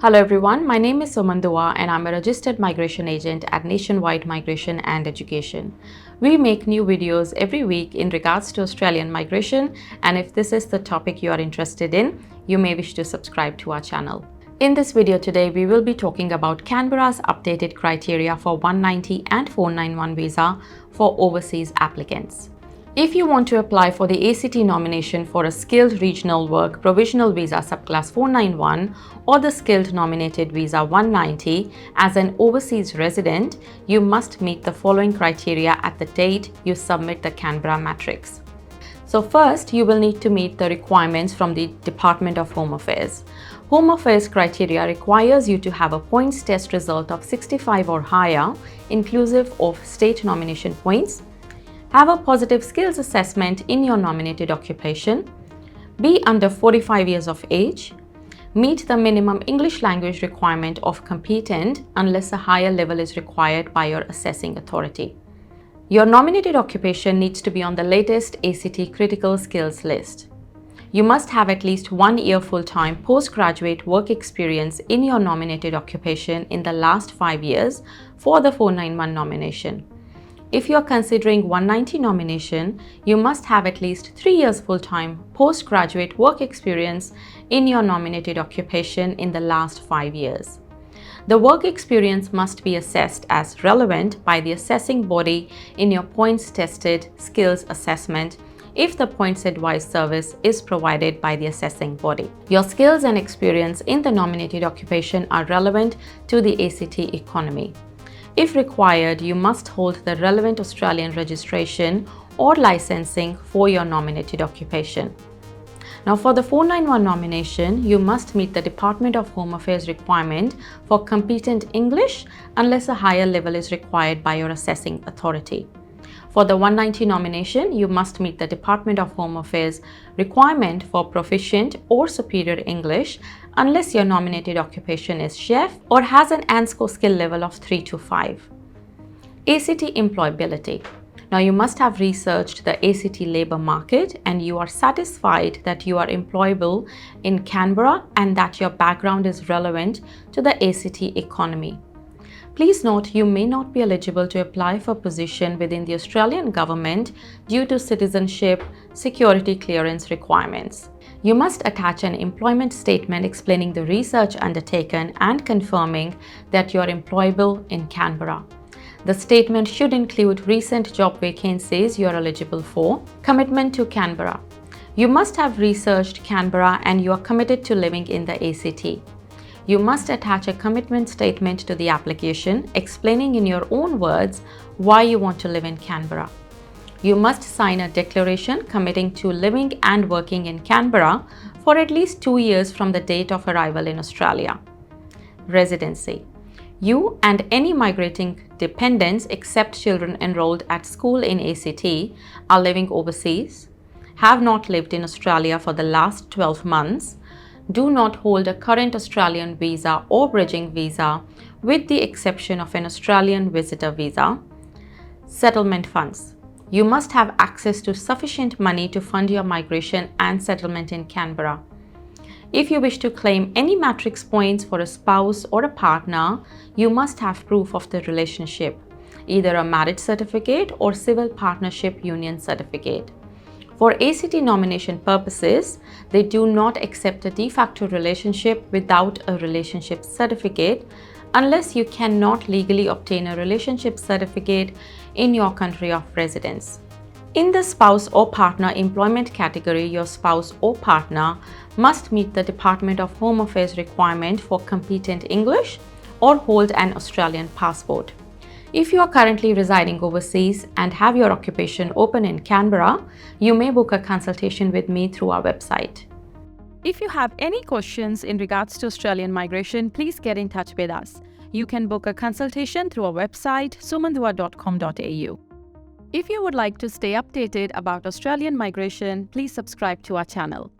Hello everyone, my name is Suman Dua and I'm a registered migration agent at Nationwide Migration and Education. We make new videos every week in regards to Australian migration, and if this is the topic you are interested in, you may wish to subscribe to our channel. In this video today, we will be talking about Canberra's updated criteria for 190 and 491 visa for overseas applicants. If you want to apply for the ACT nomination for a Skilled Regional Work Provisional Visa Subclass 491 or the Skilled Nominated Visa 190 as an overseas resident, you must meet the following criteria at the date you submit the Canberra matrix. So first, you will need to meet the requirements from the Department of Home Affairs. Home Affairs criteria requires you to have a points test result of 65 or higher, inclusive of state nomination points, have a positive skills assessment in your nominated occupation, be under 45 years of age, meet the minimum English language requirement of competent unless a higher level is required by your assessing authority. Your nominated occupation needs to be on the latest ACT critical skills list. You must have at least 1 year full-time postgraduate work experience in your nominated occupation in the last 5 years for the 491 nomination. If you are considering 190 nomination, you must have at least 3 years full-time postgraduate work experience in your nominated occupation in the last 5 years. The work experience must be assessed as relevant by the assessing body in your points-tested skills assessment if the points advice service is provided by the assessing body. Your skills and experience in the nominated occupation are relevant to the ACT economy. If required, you must hold the relevant Australian registration or licensing for your nominated occupation. Now, for the 491 nomination, you must meet the Department of Home Affairs requirement for competent English unless a higher level is required by your assessing authority. For the 190 nomination, you must meet the Department of Home Affairs requirement for proficient or superior English unless your nominated occupation is chef or has an ANSCO skill level of 3 to 5. ACT employability. Now, you must have researched the ACT labour market and you are satisfied that you are employable in Canberra and that your background is relevant to the ACT economy. Please note, you may not be eligible to apply for position within the Australian government due to citizenship security clearance requirements. You must attach an employment statement explaining the research undertaken and confirming that you are employable in Canberra. The statement should include recent job vacancies you are eligible for. Commitment to Canberra. You must have researched Canberra and you are committed to living in the ACT. You must attach a commitment statement to the application explaining in your own words why you want to live in Canberra. You must sign a declaration committing to living and working in Canberra for at least 2 years from the date of arrival in Australia. Residency. You and any migrating dependents except children enrolled at school in ACT are living overseas, have not lived in Australia for the last 12 months, do not hold a current Australian visa or bridging visa with the exception of an Australian visitor visa. Settlement funds. You must have access to sufficient money to fund your migration and settlement in Canberra. If you wish to claim any matrix points for a spouse or a partner, you must have proof of the relationship, either a marriage certificate or civil partnership union certificate. For ACT nomination purposes, they do not accept a de facto relationship without a relationship certificate unless you cannot legally obtain a relationship certificate in your country of residence. In the spouse or partner employment category, your spouse or partner must meet the Department of Home Affairs requirement for competent English or hold an Australian passport. If you are currently residing overseas and have your occupation open in Canberra, you may book a consultation with me through our website. If you have any questions in regards to Australian migration, please get in touch with us. You can book a consultation through our website, sumandua.com.au. If you would like to stay updated about Australian migration, please subscribe to our channel.